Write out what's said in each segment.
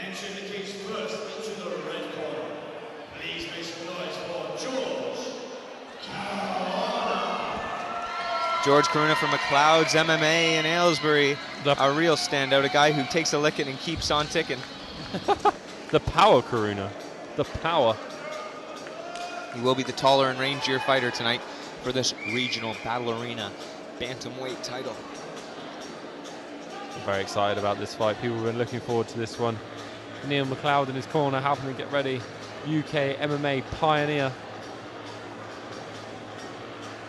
Entering the cage first into the red corner. Please make some noise for George Caruana. George Caruana from McLeod's MMA in Aylesbury. A real standout, a guy who takes a licking and keeps on ticking. The power Caruana. The power. He will be the taller and rangier fighter tonight for this regional Battle Arena bantamweight title. I'm very excited about this fight. People have been looking forward to this one. Neil McLeod in his corner, helping him get ready. UK MMA pioneer.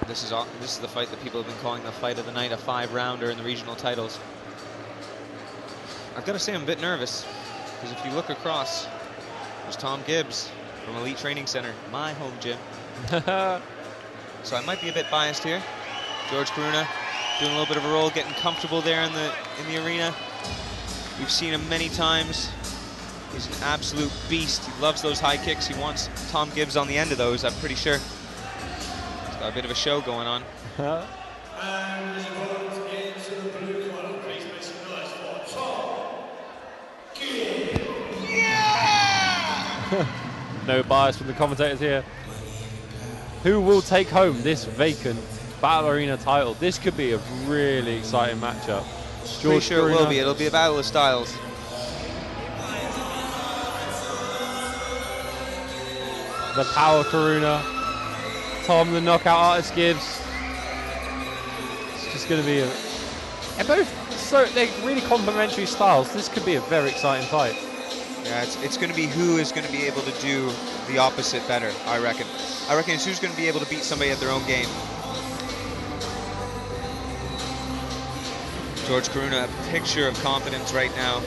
This is the fight that people have been calling the fight of the night, a 5-rounder in the regional titles. I've got to say I'm a bit nervous, because if you look across, there's Tom Gibbs from Elite Training Center, my home gym. So I might be a bit biased here. George Caruana doing a little bit of a roll, getting comfortable there in the arena. We've seen him many times. He's an absolute beast. He loves those high kicks. He wants Tom Gibbs on the end of those, I'm pretty sure. He's got a bit of a show going on. And his opponent into the blue corner. Please make some noise for Tom Gibbs. No bias from the commentators here. Who will take home this vacant Battle Arena title? This could be a really exciting matchup. Pretty sure it will be. It'll be a battle of styles. The power Caruana. Tom, the knockout artist, Gibbs. It's just going to be a... they're really complementary styles. This could be a very exciting fight. Yeah, it's going to be who is going to be able to do the opposite better, I reckon. I reckon it's who's going to be able to beat somebody at their own game. George Caruana, a picture of confidence right now.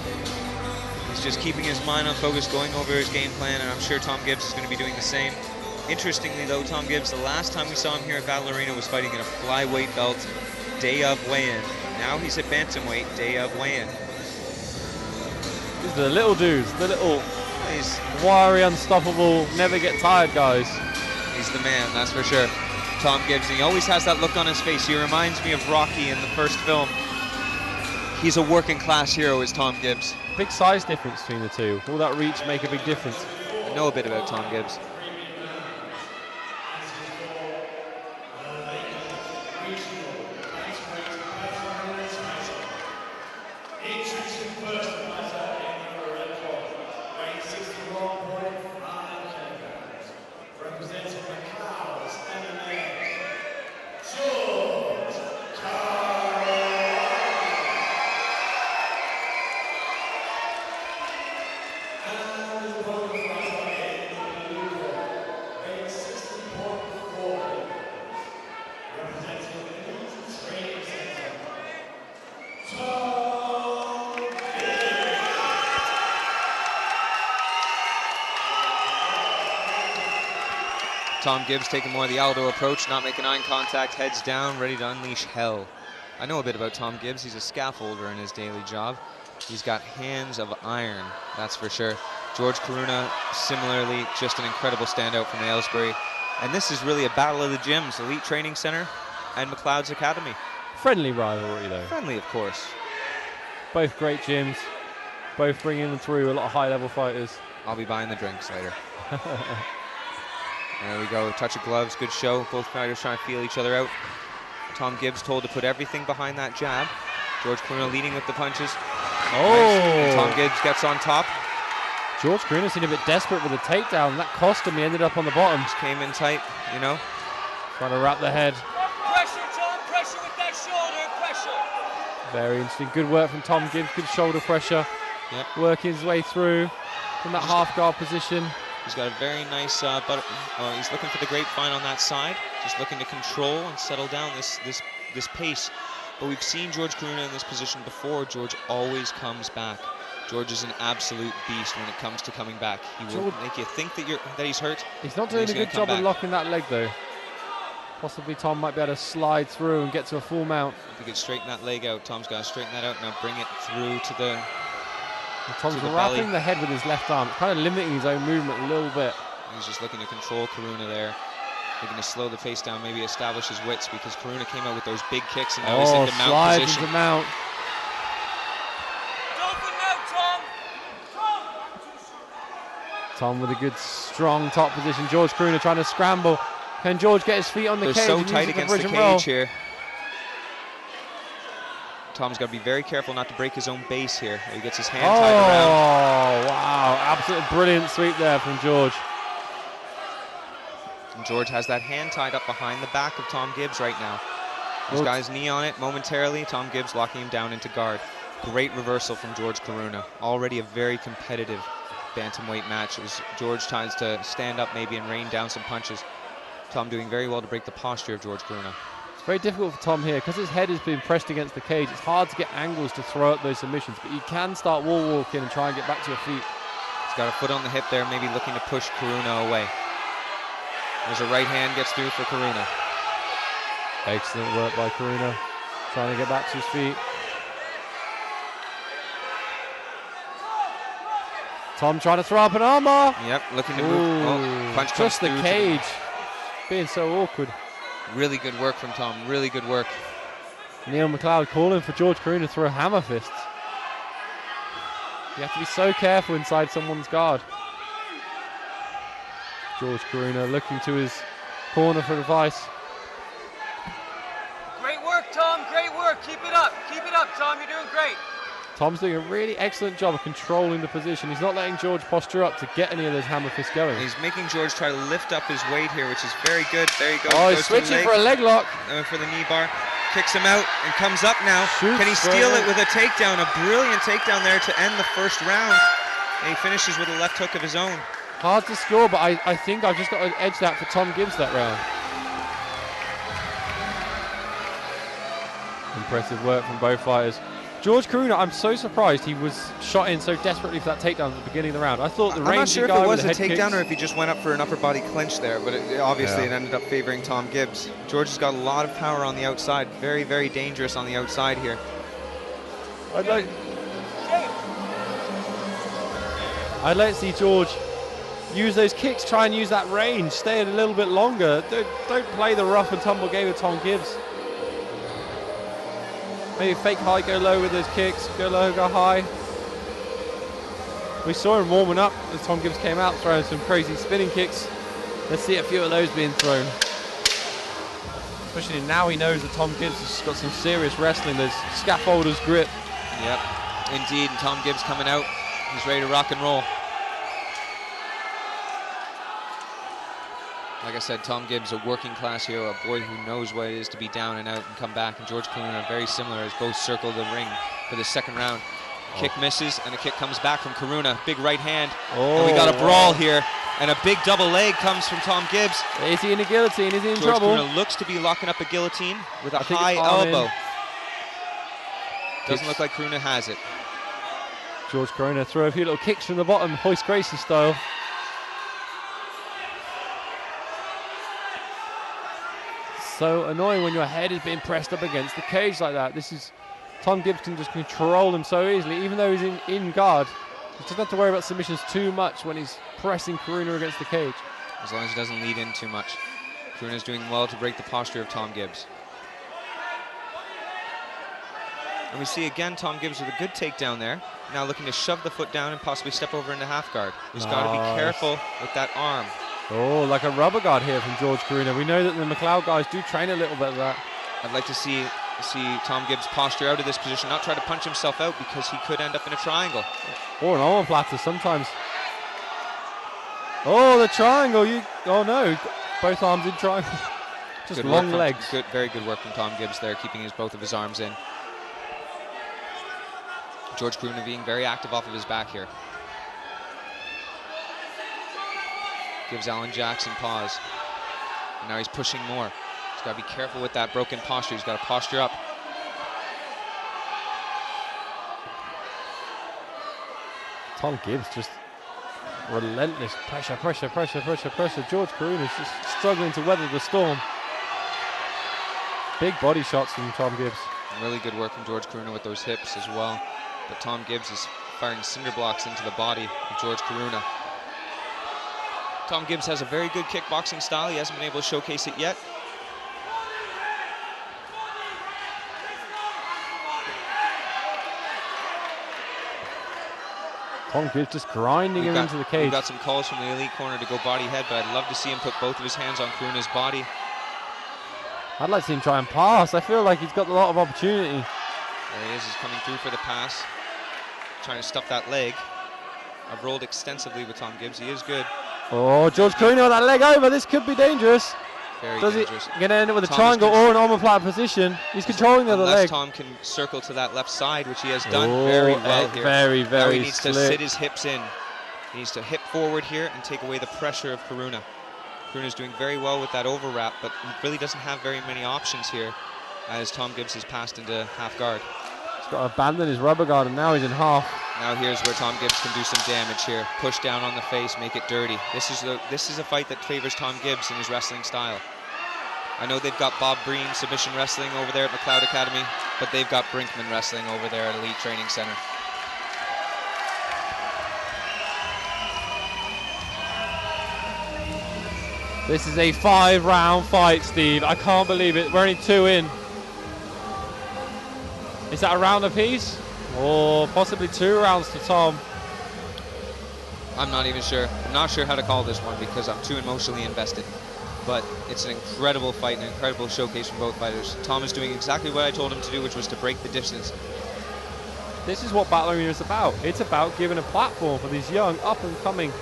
He's just keeping his mind on focus, going over his game plan, and I'm sure Tom Gibbs is going to be doing the same. Interestingly though, Tom Gibbs, the last time we saw him here at Battle Arena was fighting in a flyweight belt, day of weigh-in. Now he's at bantamweight, day of weigh-in. These are the little dudes, the little wiry, unstoppable, never get tired guys. He's the man, that's for sure. Tom Gibbs, and he always has that look on his face. He reminds me of Rocky in the first film. He's a working class hero, is Tom Gibbs. Big size difference between the two. Will that reach make a big difference? I know a bit about Tom Gibbs. Tom Gibbs taking more of the Aldo approach, not making eye contact, heads down, ready to unleash hell. I know a bit about Tom Gibbs. He's a scaffolder in his daily job. He's got hands of iron, that's for sure. George Caruana, similarly, just an incredible standout from Aylesbury. And this is really a battle of the gyms, Elite Training Center and McLeod's Academy. Friendly rivalry, though. Friendly, of course. Both great gyms, both bringing through a lot of high-level fighters. I'll be buying the drinks later. There we go, touch of gloves, good show. Both fighters trying to feel each other out. Tom Gibbs told to put everything behind that jab. George Caruana leading with the punches. Oh! And Tom Gibbs gets on top. George Caruana seemed a bit desperate with a takedown. That cost him. He ended up on the bottom. Just came in tight, you know. Trying to wrap the head. Pressure, Tom. Pressure with that shoulder. Pressure. Very interesting. Good work from Tom Gibbs. Good shoulder pressure. Yep. Working his way through from that half guard position. He's got a very nice he's looking for the grapevine on that side, just looking to control and settle down this pace. But we've seen George Caruana in this position before. George always comes back. George is an absolute beast when it comes to coming back. He will make you think that he's hurt. He's not doing a good job of locking that leg though. Possibly Tom might be able to slide through and get to a full mount. If he could straighten that leg out, Tom's got to straighten that out now. Bring it through to the. And Tom's wrapping the head with his left arm, kind of limiting his own movement a little bit. He's just looking to control Caruana there. Looking to slow the pace down, maybe establish his wits, because Caruana came out with those big kicks and now he's into mount position. Into mount. Don't go now, Tom. Tom. Tom with a good, strong top position. George Caruana trying to scramble. Can George get his feet on the cage? They're so tight against the cage here. Tom's got to be very careful not to break his own base here. He gets his hand tied around. Oh, wow. Absolutely brilliant sweep there from George. And George has that hand tied up behind the back of Tom Gibbs right now. He's got his knee on it momentarily. Tom Gibbs locking him down into guard. Great reversal from George Caruana. Already a very competitive bantamweight match as George tries to stand up maybe and rain down some punches. Tom doing very well to break the posture of George Caruana. It's very difficult for Tom here because his head has been pressed against the cage. It's hard to get angles to throw up those submissions, but you can start wall walking and try and get back to your feet. He's got a foot on the hip there, maybe looking to push Caruana away. There's a right hand gets through for Caruana. Excellent work by Caruana, trying to get back to his feet. Tom trying to throw up an armbar. Yep, looking to move. Oh, punch comes just the through cage. Being so awkward. Really good work from Tom, really good work. Neil McLeod calling for George Caruana to throw hammer fists. You have to be so careful inside someone's guard. George Caruana looking to his corner for advice. Great work, Tom. Great work. Keep it up. Keep it up, Tom. You're doing great. Tom's doing a really excellent job of controlling the position. He's not letting George posture up to get any of those hammer fists going. He's making George try to lift up his weight here, which is very good. There you go. Oh, he's switching for a leg lock. For the knee bar. Kicks him out and comes up now. Shoots. Can he steal it with a takedown? A brilliant takedown there to end the first round. And he finishes with a left hook of his own. Hard to score, but I think I've just got to edge that for Tom Gibbs that round. Impressive work from both fighters. George Caruana, I'm so surprised he was shot in so desperately for that takedown at the beginning of the round. I thought the I'm not sure if it was a takedown kicks, or if he just went up for an upper body clinch there, but obviously it ended up favoring Tom Gibbs. George has got a lot of power on the outside. Very, very dangerous on the outside here. I'd like to see George use those kicks, try and use that range, stay a little bit longer. Don't play the rough and tumble game with Tom Gibbs. Maybe fake high, go low with those kicks, go low, go high. We saw him warming up as Tom Gibbs came out, throwing some crazy spinning kicks. Let's see a few of those being thrown. Especially now he knows that Tom Gibbs has got some serious wrestling, there's scaffolder's grip. Yep, indeed, and Tom Gibbs coming out. He's ready to rock and roll. Like I said, Tom Gibbs, a working class hero, a boy who knows what it is to be down and out and come back. And George Caruana very similar as both circle the ring for the second round. Kick misses and a kick comes back from Caruana. Big right hand. And we got a brawl here. And a big double leg comes from Tom Gibbs. Is he in a guillotine? Is he in George trouble? Caruana looks to be locking up a guillotine with a high elbow. Doesn't look like Caruana has it. George Caruana throw a few little kicks from the bottom, Hoist Gracie style. So annoying when your head is being pressed up against the cage like that. This is Tom Gibbs can just control him so easily, even though he's in guard. He doesn't have to worry about submissions too much when he's pressing Caruana against the cage. As long as he doesn't lead in too much. Caruana's doing well to break the posture of Tom Gibbs. And we see again Tom Gibbs with a good takedown there. Now looking to shove the foot down and possibly step over into half guard. He's got to be careful with that arm. Oh, like a rubber guard here from George Caruana. We know that the McLeod guys do train a little bit of that. I'd like to see Tom Gibbs posture out of this position, not try to punch himself out because he could end up in a triangle. Or an omoplata sometimes. Oh, the triangle. Oh no, both arms in triangle. Just good long legs. Very good work from Tom Gibbs there, keeping both of his arms in. George Caruana being very active off of his back here. Gives Alan Jackson pause. And now he's pushing more. He's got to be careful with that broken posture. He's got to posture up. Tom Gibbs just relentless pressure. George Caruana is just struggling to weather the storm. Big body shots from Tom Gibbs. Really good work from George Caruana with those hips as well. But Tom Gibbs is firing cinder blocks into the body of George Caruana. Tom Gibbs has a very good kickboxing style. He hasn't been able to showcase it yet. Tom Gibbs just grinding him into the cage. We've got some calls from the elite corner to go body head, but I'd love to see him put both of his hands on Caruana's body. I'd like to see him try and pass. I feel like he's got a lot of opportunity. There he is. He's coming through for the pass. Trying to stuff that leg. I've rolled extensively with Tom Gibbs. He is good. Oh, George Caruana with that leg over. This could be dangerous. Very Does dangerous. He going to end up with a triangle or an omoplata position? He's controlling the other leg. Tom can circle to that left side, which he has done very well here. Very, now he needs slick. to sit his hips in. He needs to hip forward here and take away the pressure of Caruana. Caruana's doing very well with that overwrap, but he really doesn't have very many options here as Tom Gibbs has passed into half guard. He's got to abandon his rubber guard, and now he's in half. Now here's where Tom Gibbs can do some damage here. Push down on the face, make it dirty. This is a fight that favors Tom Gibbs in his wrestling style. I know they've got Bob Breen submission wrestling over there at McLeod Academy, but they've got Brinkman wrestling over there at Elite Training Center. This is a 5-round fight, Steve. I can't believe it. We're only 2 in. Is that a round apiece? Or possibly 2 rounds to Tom? I'm not even sure. I'm not sure how to call this one because I'm too emotionally invested. But it's an incredible fight, an incredible showcase from both fighters. Tom is doing exactly what I told him to do, which was to break the distance. This is what Battle Arena is about. It's about giving a platform for these young, up-and-coming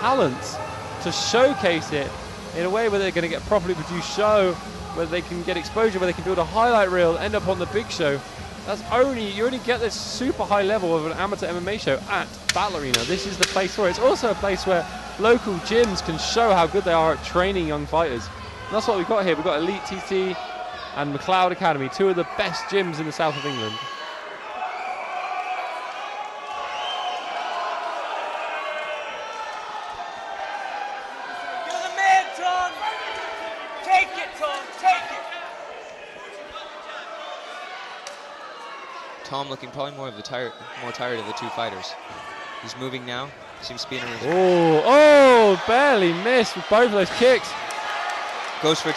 talents to showcase it in a way where they're going to get a properly produced show, where they can get exposure, where they can build a highlight reel, end up on the big show. You only get this super high level of an amateur MMA show at Battle Arena. This is the place for it. It's also a place where local gyms can show how good they are at training young fighters. And that's what we've got here. We've got Elite TT and McLeod Academy, 2 of the best gyms in the south of England. You're the man, Tom. Take it, Tom. Take it. Tom looking probably more tired of the 2 fighters. He's moving now. Seems to be in a barely missed with both of those kicks. Goes for a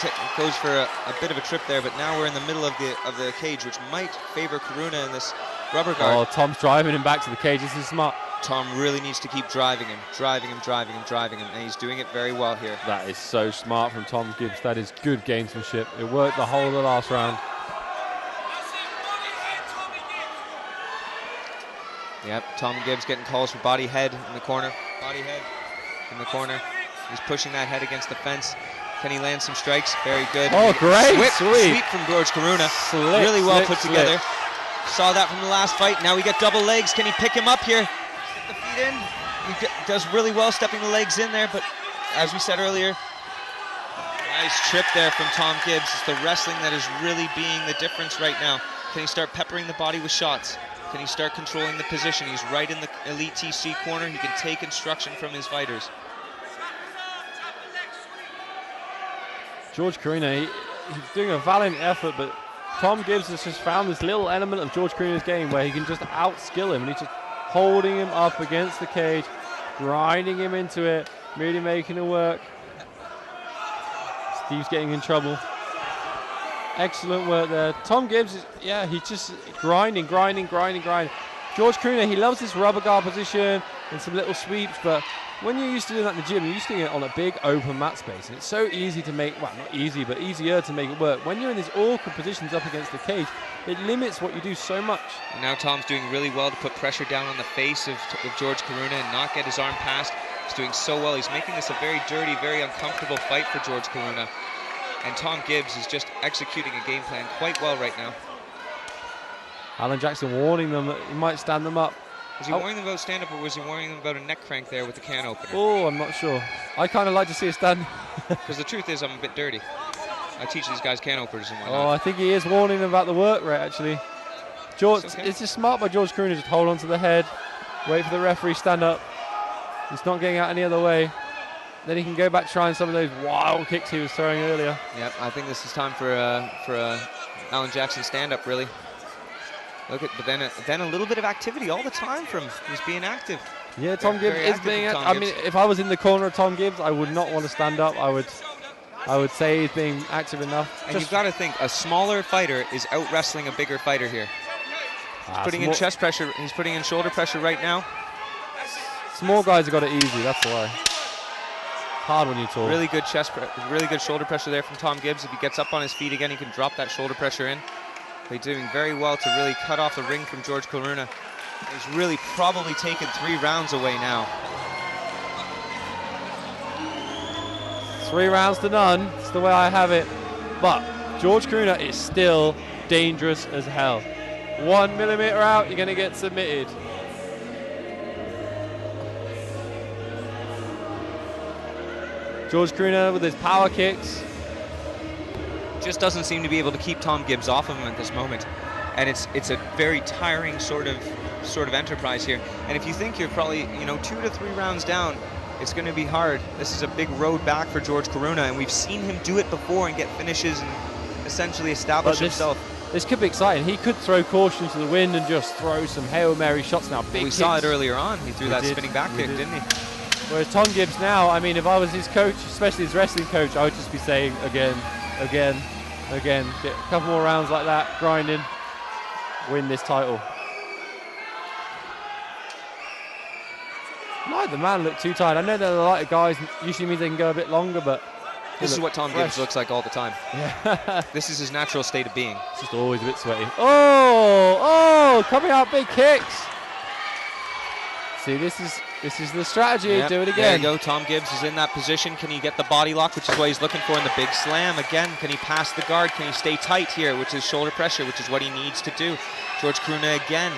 bit of a trip there, but now we're in the middle of the cage, which might favor Caruana in this rubber guard. Oh, Tom's driving him back to the cage. This is smart. Tom really needs to keep driving him, and he's doing it very well here. That is so smart from Tom Gibbs. That is good gamesmanship. It worked the whole of the last round. Yep, Tom Gibbs getting calls for body head in the corner. Body head in the corner. He's pushing that head against the fence. Can he land some strikes? Very good. Oh, great. Sweep from George Caruana. Really well put together. Saw that from the last fight. Now we get double legs. Can he pick him up here? Get the feet in. He does really well stepping the legs in there, but as we said earlier, nice trip there from Tom Gibbs. It's the wrestling that is really being the difference right now. Can he start peppering the body with shots? Can he start controlling the position? He's right in the Elite TC corner. He can take instruction from his fighters. George Caruana, he's doing a valiant effort, but Tom Gibbs has just found this little element of George Caruana's game where he can just outskill him, and he's just holding him up against the cage, grinding him into it, really making it work. Steve's getting in trouble. Excellent work there. Tom Gibbs is, he's just grinding. George Caruana, he loves this rubber guard position and some little sweeps, but when you're used to doing that in the gym, you're used to doing it on a big open mat space, and it's so easy to make, well, not easy, but easier to make it work. When you're in these awkward positions up against the cage, it limits what you do so much. And now Tom's doing really well to put pressure down on the face of George Caruana and not get his arm past. He's doing so well. He's making this a very dirty, very uncomfortable fight for George Caruana. And Tom Gibbs is just executing a game plan quite well right now. Alan Jackson warning them that he might stand them up. Was he warning them about stand-up, or was he warning them about a neck crank there with the can opener? Oh, I'm not sure. I kind of like to see a stand. Because the truth is, I'm a bit dirty. I teach these guys can openers and whatnot. Oh, I think he is warning them about the work rate, actually. George, it's just smart by George Caruana, just hold on to the head, wait for the referee, stand up. He's not getting out any other way. Then he can go back trying some of those wild kicks he was throwing earlier. Yep, I think this is time for Alan Jackson stand-up, really. Look at, but then a little bit of activity all the time from he's being active. Yeah, Tom Gibbs is being active. I mean, if I was in the corner of Tom Gibbs, I would not want to stand up. I would say he's being active enough. And you've got to think, a smaller fighter is out wrestling a bigger fighter here. He's putting in chest pressure. He's putting in shoulder pressure right now. Small guys have got it easy, that's why. Hard when you're tall. Really good really good shoulder pressure there from Tom Gibbs. If he gets up on his feet again, he can drop that shoulder pressure in. They're doing very well to really cut off the ring from George Caruana. He's really probably taken 3 rounds away now. 3 rounds to none. It's the way I have it. But George Caruana is still dangerous as hell. 1 millimeter out, you're going to get submitted. George Caruana with his power kicks. Just doesn't seem to be able to keep Tom Gibbs off of him at this moment. And it's a very tiring sort of enterprise here. And if you think you're probably, 2 to 3 rounds down, it's going to be hard. This is a big road back for George Caruana, and we've seen him do it before and get finishes and essentially establish himself. This could be exciting. He could throw caution to the wind and just throw some Hail Mary shots now. We saw it earlier on. He threw that spinning back kick, didn't he? Whereas Tom Gibbs now, I mean, if I was his coach, especially his wrestling coach, I would just be saying again. Get a couple more rounds like that, grinding, win this title. Neither man look too tired. I know they're the lighter guys, usually means they can go a bit longer, but this is what Tom Gibbs looks like all the time. Yeah. This is his natural state of being. It's just always a bit sweaty. Oh, coming out big kicks. See, this is the strategy. Yep. Do it again. There you go. Tom Gibbs is in that position. Can he get the body lock, which is what he's looking for in the big slam? Again, can he pass the guard? Can he stay tight here, which is shoulder pressure, which is what he needs to do? George Caruana again.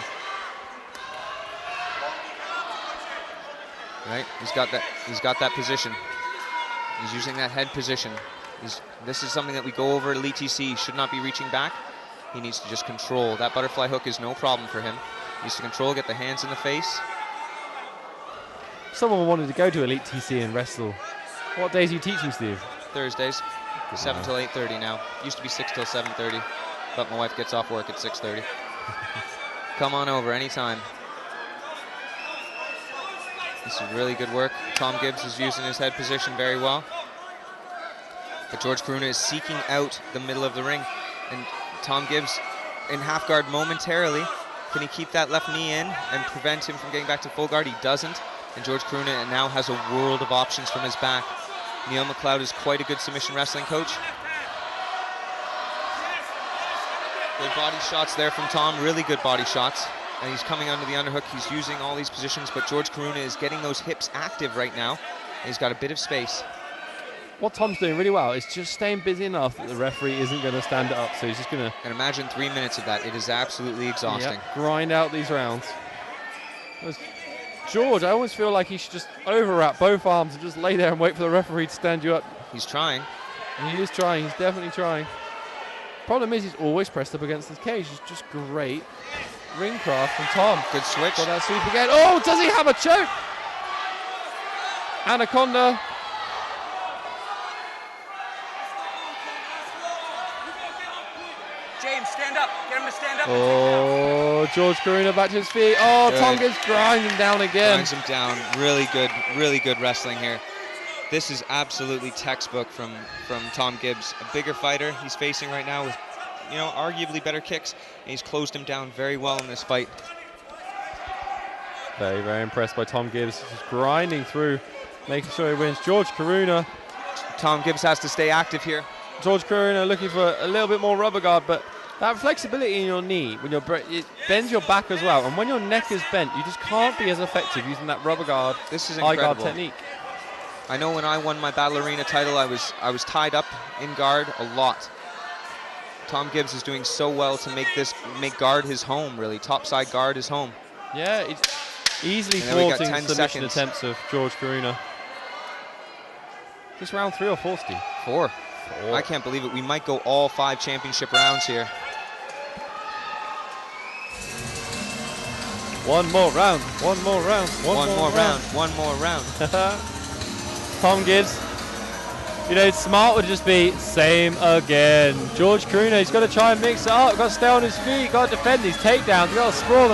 Right, he's got that position. He's using that head position. This is something that we go over at Elite TC. He should not be reaching back. He needs to just control. That butterfly hook is no problem for him. He needs to control, get the hands in the face. Someone wanted to go to Elite TC and wrestle. What days are you teaching, Steve? Thursdays, 7 till 8:30 now. Used to be 6 till 7:30, but my wife gets off work at 6:30. Come on over anytime. This is really good work. Tom Gibbs is using his head position very well. But George Caruana is seeking out the middle of the ring. And Tom Gibbs in half guard momentarily. Can he keep that left knee in and prevent him from getting back to full guard? He doesn't. And George Caruana now has a world of options from his back. Neil McLeod is quite a good submission wrestling coach. Good body shots there from Tom, really good body shots. And he's coming under the underhook. He's using all these positions, but George Caruana is getting those hips active right now. And he's got a bit of space. What Tom's doing really well is just staying busy enough that the referee isn't going to stand it up. So he's just going to... And imagine 3 minutes of that. It is absolutely exhausting. Yep, grind out these rounds. George, I always feel like he should just overwrap both arms and just lay there and wait for the referee to stand you up. He's trying. He is trying. He's definitely trying. Problem is he's always pressed up against his cage. It's just great ring craft from Tom. Good switch. Got that sweep again. Oh, does he have a choke? Anaconda. James, stand up. Get him to stand up. Oh, George Caruana back to his feet. Oh, Good. Tom gets grinding down again. Grinds him down. Really good wrestling here. This is absolutely textbook from Tom Gibbs. A bigger fighter he's facing right now with, arguably better kicks. And he's closed him down very well in this fight. Very, very impressed by Tom Gibbs. Just grinding through, making sure he wins. George Caruana. Tom Gibbs has to stay active here. George Caruana looking for a little bit more rubber guard, but that flexibility in your knee, when it bends your back as well, and when your neck is bent, you just can't be as effective using that rubber guard, this is high incredible. guard technique. I know when I won my Battle Arena title, I was tied up in guard a lot. Tom Gibbs is doing so well to make guard his home, really. Topside guard his home. Yeah, it's easily thwarting submission attempts of George Caruana. This round 3 or 4, Steve? 4. I can't believe it. We might go all 5 championship rounds here. One more round. One more round. One more round. Tom Gibbs. Smart would just be same again. George Caruana, he's got to try and mix it up. Got to stay on his feet. Got to defend these takedowns. Got to sprawl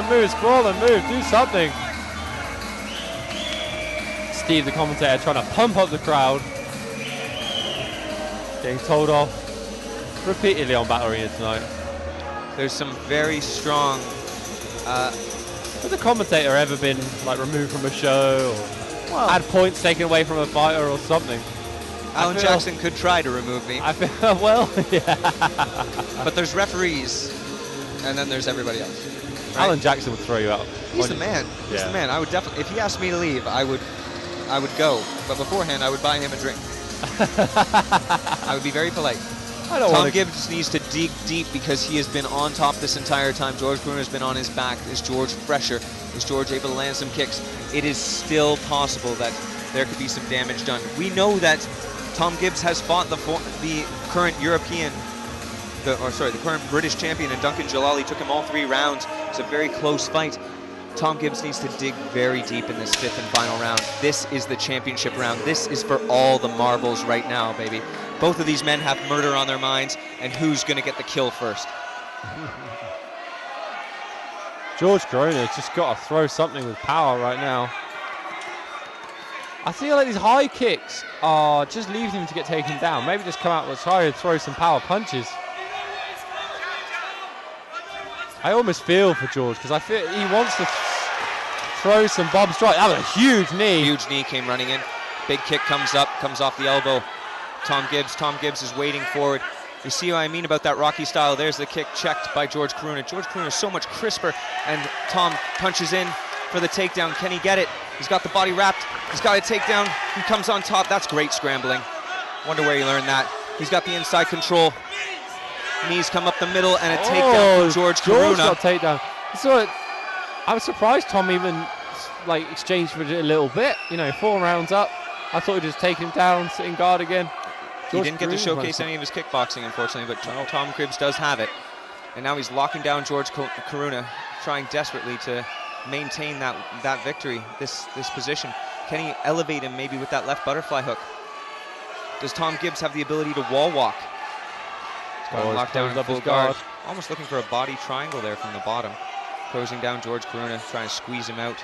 and move. Do something. Steve, the commentator, trying to pump up the crowd. Getting told off repeatedly on Battle Arena tonight. There's some very strong Has a commentator ever been like removed from a show or had points taken away from a fighter or something? Alan Jackson could try to remove me. I feel, well, yeah. But there's referees, and then there's everybody else. Right? Alan Jackson would throw you out. He's the man. He's the man. I would definitely, if he asked me to leave, I would go. But beforehand, I would buy him a drink. I would be very polite. Tom Gibbs needs to dig deep because he has been on top this entire time. George Caruana has been on his back. Is George fresher? Is George able to land some kicks? It is still possible that there could be some damage done. We know that Tom Gibbs has fought the current the current British champion, and Duncan Jalali took him all 3 rounds. It's a very close fight. Tom Gibbs needs to dig very deep in this 5th and final round. This is the championship round. This is for all the marbles right now, baby. Both of these men have murder on their minds, and who's going to get the kill first? George Caruana just got to throw something with power right now. I feel like these high kicks are just leaving him to get taken down. Maybe just come out and try to throw some power punches. I almost feel for George because I feel he wants to throw some bomb strike. That was a huge knee. Huge knee came running in. Big kick comes up, comes off the elbow. Tom Gibbs is waiting forward. You see what I mean about that Rocky style? There's the kick checked by George Caruana. George Caruana is so much crisper, and Tom punches in for the takedown. Can he get it? He's got the body wrapped. He's got a takedown. He comes on top. That's great scrambling. Wonder where he learned that. He's got the inside control. Knees come up the middle, and a takedown from George Caruana. George got takedown. So I was surprised Tom even like exchanged for it a little bit. You know, 4 rounds up. I thought he'd just take him down, sitting guard again. He didn't get to showcase any of his kickboxing, unfortunately, but Tom Gibbs does have it. And now he's locking down George Caruana, trying desperately to maintain that victory, this position. Can he elevate him maybe with that left butterfly hook? Does Tom Gibbs have the ability to wall walk? He's got him locked down in full guard. Almost looking for a body triangle there from the bottom. Closing down George Caruana, trying to squeeze him out.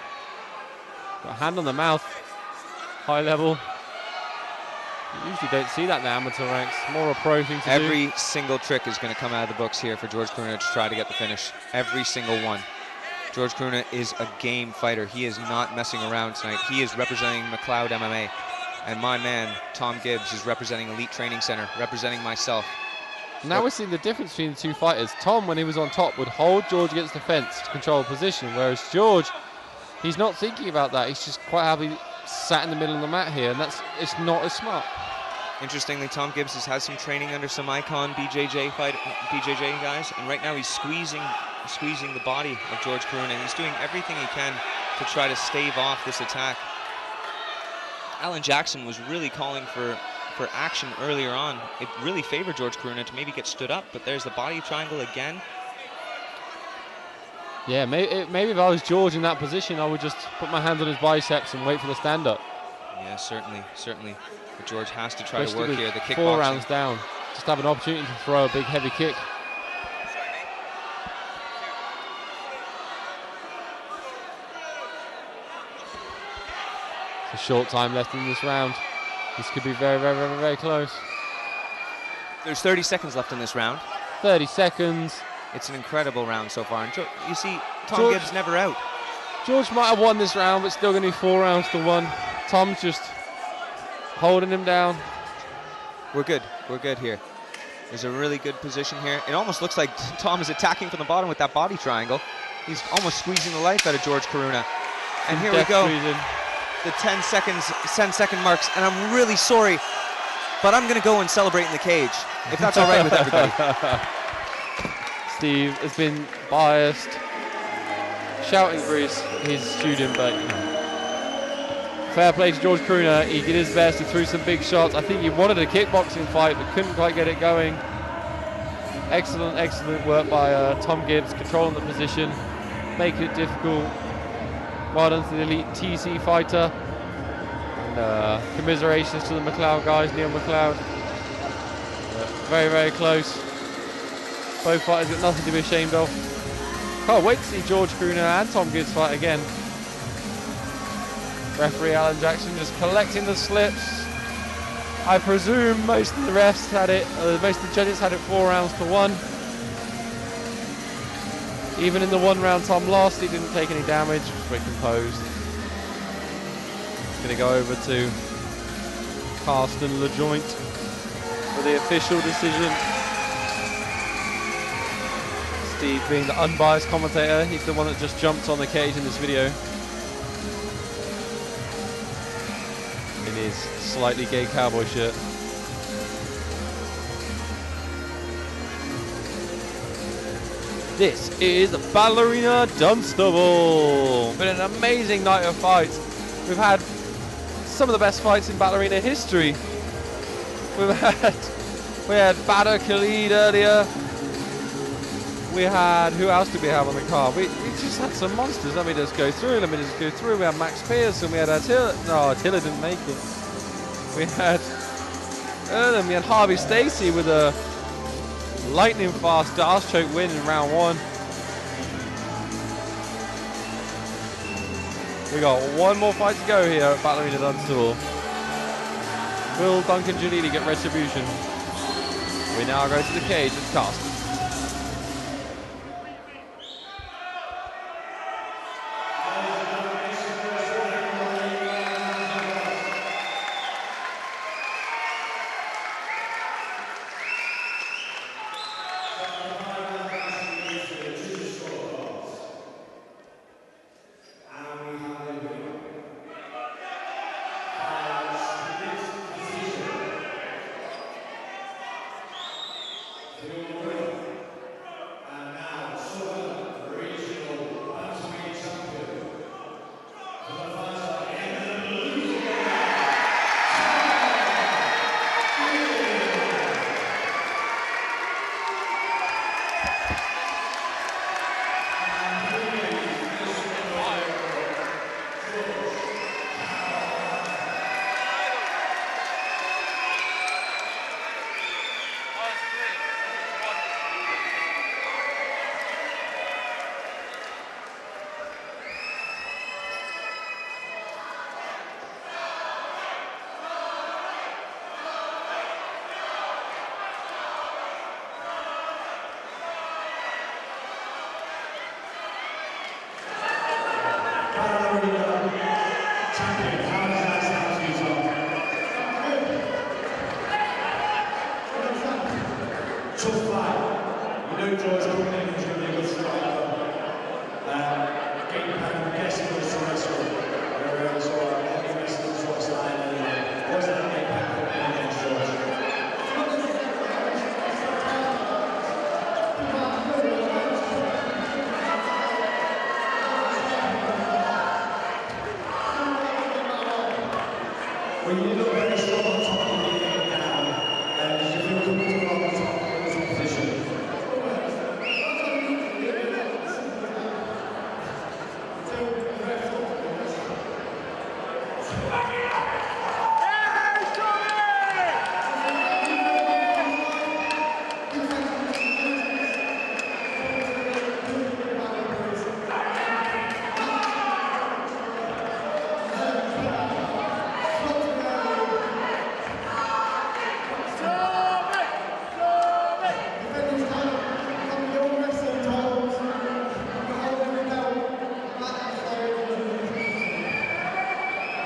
Got a hand on the mouth, high level. You usually don't see that in the amateur ranks. More a pro thing to do. Every single trick is going to come out of the books here for George Caruana to try to get the finish. Every single one. George Caruana is a game fighter. He is not messing around tonight. He is representing McLeod MMA. And my man, Tom Gibbs, is representing Elite Training Center, representing myself. Now we're seeing the difference between the two fighters. Tom, when he was on top, would hold George against the fence to control position, whereas George, he's not thinking about that. He's just quite happy sat in the middle of the mat here, and it's not as smart. Interestingly, Tom Gibbs has had some training under some icon BJJ guys, and right now he's squeezing the body of George Caruana. He's doing everything he can to try to stave off this attack. Alan Jackson was really calling for action earlier on. It really favored George Caruana to maybe get stood up, but there's the body triangle again. Yeah, maybe if I was George in that position, I would just put my hands on his biceps and wait for the stand-up. Yeah, certainly. But George has to try to work here. The kickboxing. 4 rounds down. Just have an opportunity to throw a big heavy kick. It's a short time left in this round. This could be very, very, very, very close. There's 30 seconds left in this round. 30 seconds. It's an incredible round so far. And you see, Tom Gibbs never out. George might have won this round, but still going to need 4 rounds to 1. Tom's just holding him down. We're good here. There's a really good position here. It almost looks like Tom is attacking from the bottom with that body triangle. He's almost squeezing the life out of George Caruana. And here we go. The 10-second marks, and I'm really sorry, but I'm going to go and celebrate in the cage, if that's all right with everybody. Steve has been biased, shouting for his student, but fair play to George Caruana. He did his best, he threw some big shots. I think he wanted a kickboxing fight, but couldn't quite get it going. Excellent work by Tom Gibbs, controlling the position, making it difficult. Well done to the elite TC fighter. And commiserations to the McLeod guys, Neil McLeod. Very, very close. Both fighters got nothing to be ashamed of. Can't wait to see George Caruana and Tom Gibbs fight again. Referee Alan Jackson just collecting the slips. I presume most of the refs had it, most of the judges had it 4 rounds to 1. Even in the 1 round Tom lost, he didn't take any damage. Very composed. Gonna go over to Carsten LeJoint for the official decision. Steve being the unbiased commentator, he's the one that just jumped on the cage in this video. In his slightly gay cowboy shirt. This is Battle Arena Dunstable. Been an amazing night of fights. We've had some of the best fights in Battle Arena history. We had Badr Khalid earlier. We had, who else did we have on the card? We just had some monsters. Let me just go through. We had Max Pearson. We had Attila. No, Attila didn't make it. We had we had Harvey Stacey with a lightning fast arse choke win in round 1. We got one more fight to go here at Battle Arena Dunstable. Will Duncan Giannini get retribution? We now go to the cage with Carsten.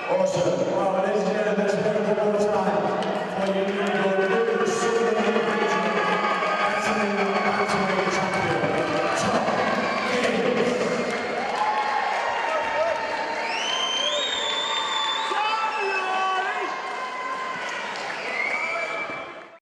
Awesome. Well, ladies and gentlemen,